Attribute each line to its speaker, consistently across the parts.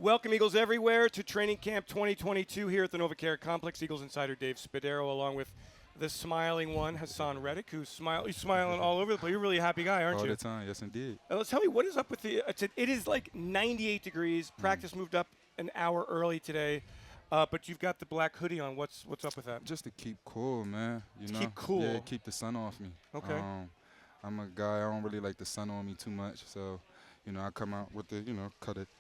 Speaker 1: Welcome, Eagles everywhere, to Training Camp 2022 here at the NovaCare Complex. Eagles insider Dave Spadaro, along with the smiling one, Haason Reddick, who's smiling all over the place. You're a really happy guy, aren't
Speaker 2: All
Speaker 1: you?
Speaker 2: the time, yes, indeed.
Speaker 1: Let's tell me, what is up with the it is like 98 degrees. Practice moved up an hour early today, but you've got the black hoodie on. What's up with that?
Speaker 2: Just to keep cool, man. You know?
Speaker 1: Keep cool.
Speaker 2: Yeah, keep the sun off me.
Speaker 1: Okay.
Speaker 2: I'm a guy, I don't really like the sun on me too much, so, I come out with the,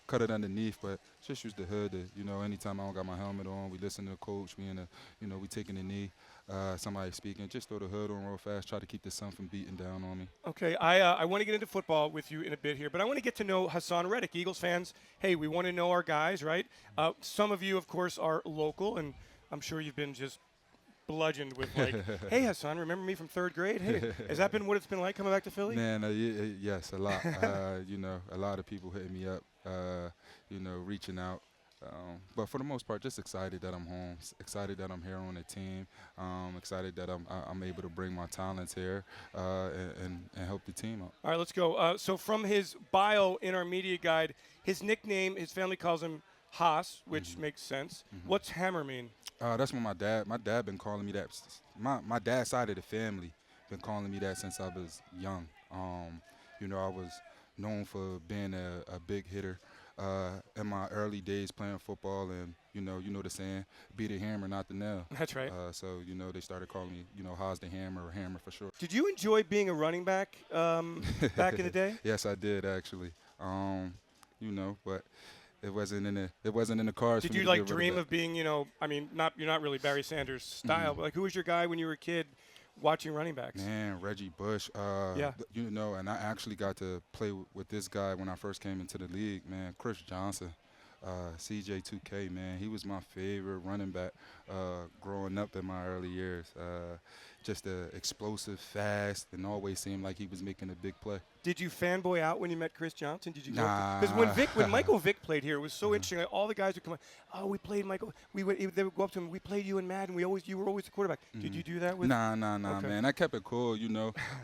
Speaker 2: cut it underneath, but just use the hood to, anytime I don't got my helmet on, we listen to the coach, we taking the knee, somebody speaking, just throw the hood on real fast, try to keep the sun from beating down on me.
Speaker 1: Okay, I want to get into football with you in a bit here, but I want to get to know Haason Reddick. Eagles fans, hey, we want to know our guys, right? Some of you, of course, are local, and I'm sure you've been just bludgeoned with like, hey, Haason, remember me from third grade? Hey, has that been what it's been like coming back to Philly?
Speaker 2: Man, yes, a lot. A lot of people hitting me up, reaching out. But for the most part, just excited that I'm home, excited that I'm here on the team, excited that I'm able to bring my talents here and help the team out.
Speaker 1: All right, let's go. So from his bio in our media guide, his nickname, his family calls him Haas, which makes sense. What's Hammer mean?
Speaker 2: That's what my dad been calling me that. My dad's side of the family been calling me that since I was young. I was known for being a big hitter in my early days playing football, and you know the saying, be the hammer, not the nail.
Speaker 1: That's right.
Speaker 2: So they started calling me, Haas the Hammer or Hammer for sure.
Speaker 1: Did you enjoy being a running back back in the day?
Speaker 2: Yes, I did actually. But it wasn't in the cards.
Speaker 1: Did
Speaker 2: for me
Speaker 1: you
Speaker 2: to
Speaker 1: like
Speaker 2: get rid
Speaker 1: dream
Speaker 2: that.
Speaker 1: of being, you're not really Barry Sanders style, but like who was your guy when you were a kid watching running backs?
Speaker 2: Man, Reggie Bush.
Speaker 1: Yeah.
Speaker 2: And I actually got to play with this guy when I first came into the league, man, Chris Johnson. CJ2K, man, he was my favorite running back growing up in my early years. Just explosive, fast, and always seemed like he was making a big play.
Speaker 1: Did you fanboy out when you met Chris Johnson? Did you?
Speaker 2: Nah.
Speaker 1: Because when Michael Vick played here, it was so interesting. Like, all the guys would come up. Oh, we played Michael. They would go up to him. We played you in Madden. You were always the quarterback. Did you do that with?
Speaker 2: Nah,
Speaker 1: Okay.
Speaker 2: man. I kept it cool,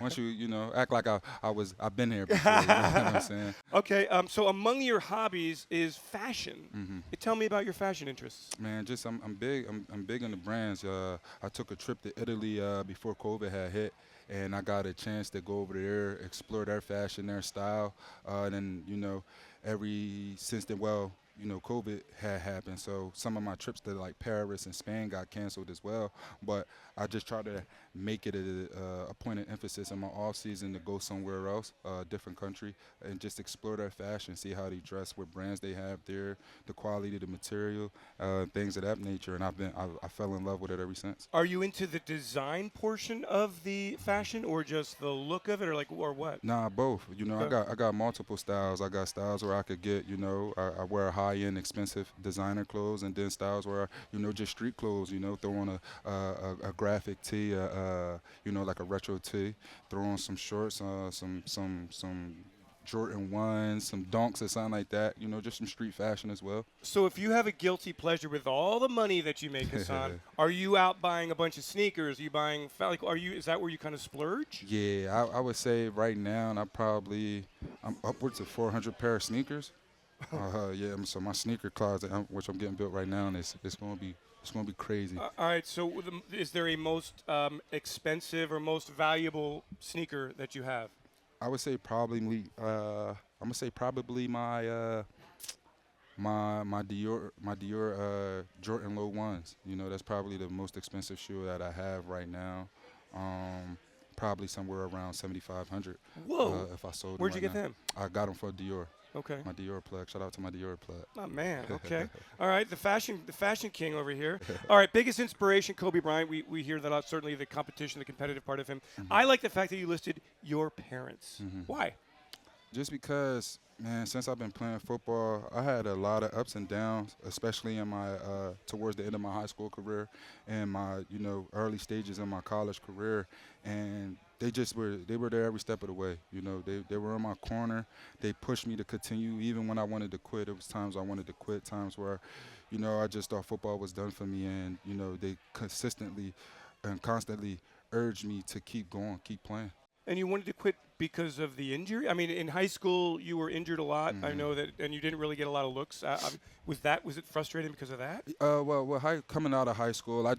Speaker 2: Once you, act like I've been here before. You know what I'm saying?
Speaker 1: Okay. So among your hobbies is fashion. Tell me about your fashion interests.
Speaker 2: Man, just I'm big. I'm big into brands. I took a trip to Italy before COVID had hit, and I got a chance to go over there, explore their fashion, their style. And then since then, COVID had happened, so some of my trips to like Paris and Spain got canceled as well. But I just try to make it a point of emphasis in my off season to go somewhere else, a different country, and just explore their fashion, see how they dress, what brands they have there, the quality of the material, things of that nature. And I fell in love with it ever since.
Speaker 1: Are you into the design portion of the fashion, or just the look of it, or what?
Speaker 2: Nah, both. I got multiple styles. I got styles where I could get, I wear high-end, expensive designer clothes, and then styles where just street clothes. Throw on a graphic tee, like a retro tee. Throw on some shorts, some Jordan 1s, some dunks or something like that. Just some street fashion as well.
Speaker 1: So if you have a guilty pleasure with all the money that you make, Haason, are you out buying a bunch of sneakers? Are you buying? Is that where you kind of splurge?
Speaker 2: Yeah, I would say right now I'm upwards of 400 pair of sneakers. So my sneaker closet, which I'm getting built right now, and it's gonna be crazy.
Speaker 1: All right. So is there a most expensive or most valuable sneaker that you have?
Speaker 2: I would say probably my my Dior Jordan Low 1s. That's probably the most expensive shoe that I have right now. Probably somewhere around $7,500.
Speaker 1: Whoa!
Speaker 2: If I sold them.
Speaker 1: Where'd you get
Speaker 2: now.
Speaker 1: them?
Speaker 2: I got them for Dior.
Speaker 1: Okay.
Speaker 2: My Dior plug. Shout out to my Dior plug.
Speaker 1: Oh man. Okay. All right. The fashion king over here. All right. Biggest inspiration, Kobe Bryant. We hear that a lot. Certainly the competition, the competitive part of him. I like the fact that you listed your parents. Why?
Speaker 2: Just because, man, since I've been playing football, I had a lot of ups and downs, especially in my towards the end of my high school career and my early stages in my college career, and they were there every step of the way. They were in my corner. They pushed me to continue even when I wanted to quit. There was times I wanted to quit, times where I just thought football was done for me, and they consistently and constantly urged me to keep going, keep playing.
Speaker 1: And you wanted to quit because of the injury? I mean, in high school, you were injured a lot. I know that, and you didn't really get a lot of looks. Was it frustrating because of that?
Speaker 2: Coming out of high school, I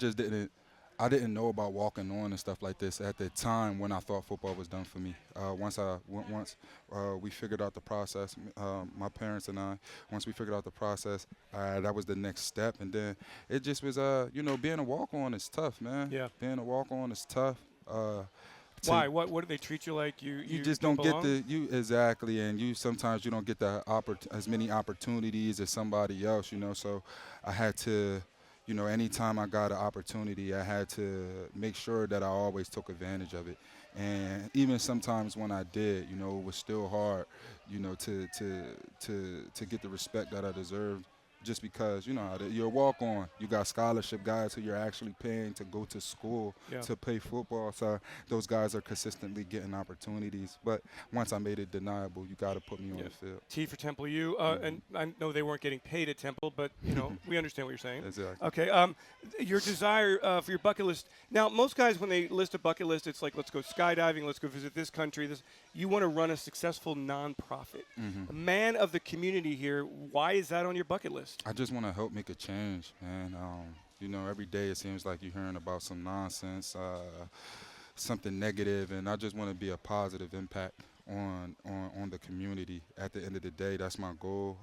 Speaker 2: didn't know about walking on and stuff like this at the time when I thought football was done for me. Once we figured out the process, my parents and I, once we figured out the process, that was the next step. And then it just was, being a walk-on is tough, man.
Speaker 1: Yeah.
Speaker 2: Being a walk-on is tough.
Speaker 1: Why? What do they treat you like? You
Speaker 2: just don't get exactly, and sometimes you don't get as many opportunities as somebody else, So I had to, anytime I got an opportunity, I had to make sure that I always took advantage of it. And even sometimes when I did, it was still hard, to get the respect that I deserved. Just because, you're a walk-on. You got scholarship guys who you're actually paying to go to school to play football. So those guys are consistently getting opportunities. But once I made it deniable, you got to put me on the field.
Speaker 1: T for Temple U. And I know they weren't getting paid at Temple, but, we understand what you're saying.
Speaker 2: Exactly.
Speaker 1: Okay. Your desire for your bucket list. Now, most guys, when they list a bucket list, it's like, let's go skydiving, let's go visit this country. You want to run a successful nonprofit. A man of the community here, why is that on your bucket list?
Speaker 2: I just want to help make a change, man. Every day it seems like you're hearing about some nonsense, something negative, and I just want to be a positive impact on the community. At the end of the day, that's my goal.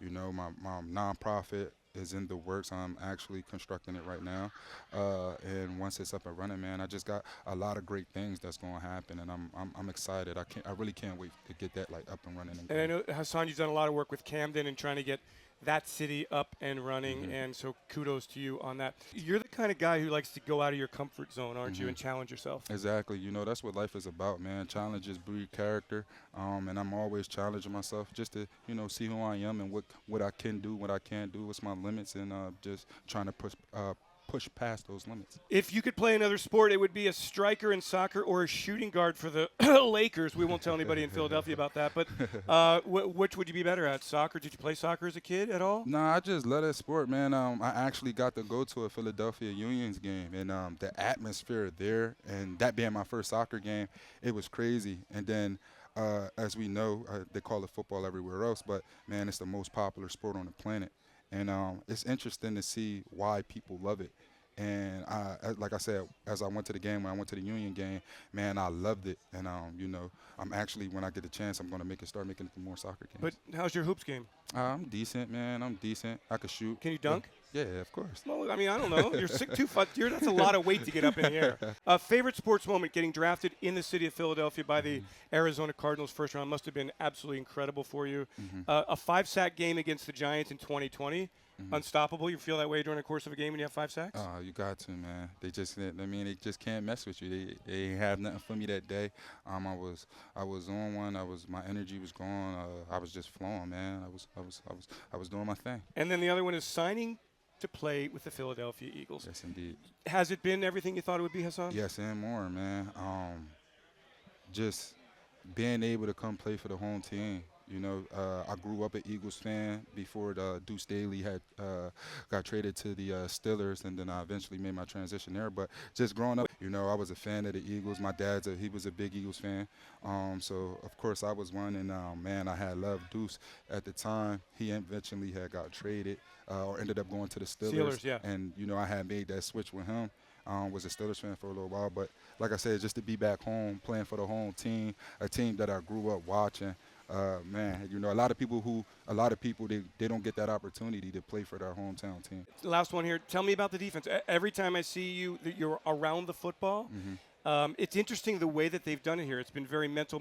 Speaker 2: My nonprofit is in the works. I'm actually constructing it right now, and once it's up and running, man, I just got a lot of great things that's going to happen, and I'm excited. I really can't wait to get that up and running.
Speaker 1: And I know, Haason, you've done a lot of work with Camden and trying to get that city up and running, and so kudos to you on that. You're the kind of guy who likes to go out of your comfort zone, aren't you, and challenge yourself?
Speaker 2: Exactly. That's what life is about, man. Challenges breed character, and I'm always challenging myself just to, see who I am and what I can do, what I can't do, what's my limits, and just trying to push past those limits.
Speaker 1: If you could play another sport, it would be a striker in soccer or a shooting guard for the Lakers. We won't tell anybody in Philadelphia about that. But which would you be better at? Soccer? Did you play soccer as a kid at all?
Speaker 2: No, I just love that sport, man. I actually got to go to a Philadelphia Unions game, and the atmosphere there, and that being my first soccer game, it was crazy. And then, as we know, they call it football everywhere else, but, man, it's the most popular sport on the planet. And it's interesting to see why people love it. And like I said, as I went to the game, when I went to the Union game, man, I loved it. And, I'm actually, when I get the chance, I'm going to start making it more soccer games.
Speaker 1: But how's your hoops game?
Speaker 2: I'm decent, man. I'm decent. I can shoot.
Speaker 1: Can you dunk?
Speaker 2: Yeah, of course.
Speaker 1: Well, I mean, I don't know. You're 6'2". That's a lot of weight to get up in the air. Favorite sports moment getting drafted in the city of Philadelphia by the Arizona Cardinals first round must have been absolutely incredible for you. A 5-sack game against the Giants in 2020. Unstoppable. You feel that way during the course of a game when you have 5 sacks?
Speaker 2: Oh, you got to, man. They just can't mess with you. They have nothing for me that day. I was on one. My energy was gone. I was just flowing, man. I was doing my thing.
Speaker 1: And then the other one is signing to play with the Philadelphia Eagles.
Speaker 2: Yes, indeed.
Speaker 1: Has it been everything you thought it would be, Haason?
Speaker 2: Yes, and more, man. Just being able to come play for the home team. I grew up an Eagles fan before Deuce Staley had got traded to the Steelers, and then I eventually made my transition there. But just growing up, I was a fan of the Eagles. My he was a big Eagles fan. So, of course, I was one, and, man, I had loved Deuce at the time. He eventually had got traded or ended up going to the Steelers.
Speaker 1: Yeah.
Speaker 2: And, I had made that switch with him. Was a Steelers fan for a little while. But, like I said, just to be back home, playing for the home team, a team that I grew up watching, man, a lot of people they don't get that opportunity to play for their hometown team.
Speaker 1: Last one here. Tell me about the defense. Every time I see you, you're around the football. It's interesting the way that they've done it here. It's been very mental,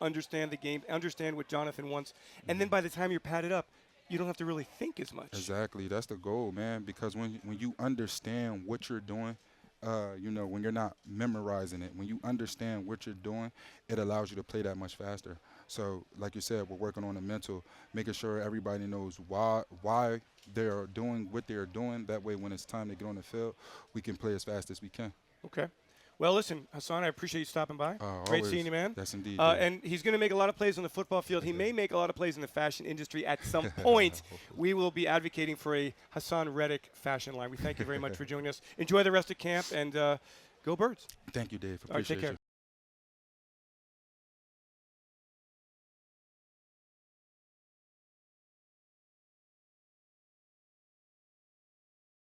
Speaker 1: understand the game, understand what Jonathan wants. And then by the time you're padded up, you don't have to really think as much.
Speaker 2: Exactly. That's the goal, man, because when you understand what you're doing, when you're not memorizing it, when you understand what you're doing, it allows you to play that much faster. So, like you said, we're working on the mental, making sure everybody knows why they're doing what they're doing. That way, when it's time to get on the field, we can play as fast as we can.
Speaker 1: Okay. Well, listen, Haason, I appreciate you stopping by. Great seeing you, man.
Speaker 2: Yes, indeed.
Speaker 1: And he's going to make a lot of plays on the football field. He may make a lot of plays in the fashion industry at some point. We will be advocating for a Haason Reddick fashion line. We thank you very much for joining us. Enjoy the rest of camp, and go Birds.
Speaker 2: Thank you, Dave.
Speaker 1: All right, take care.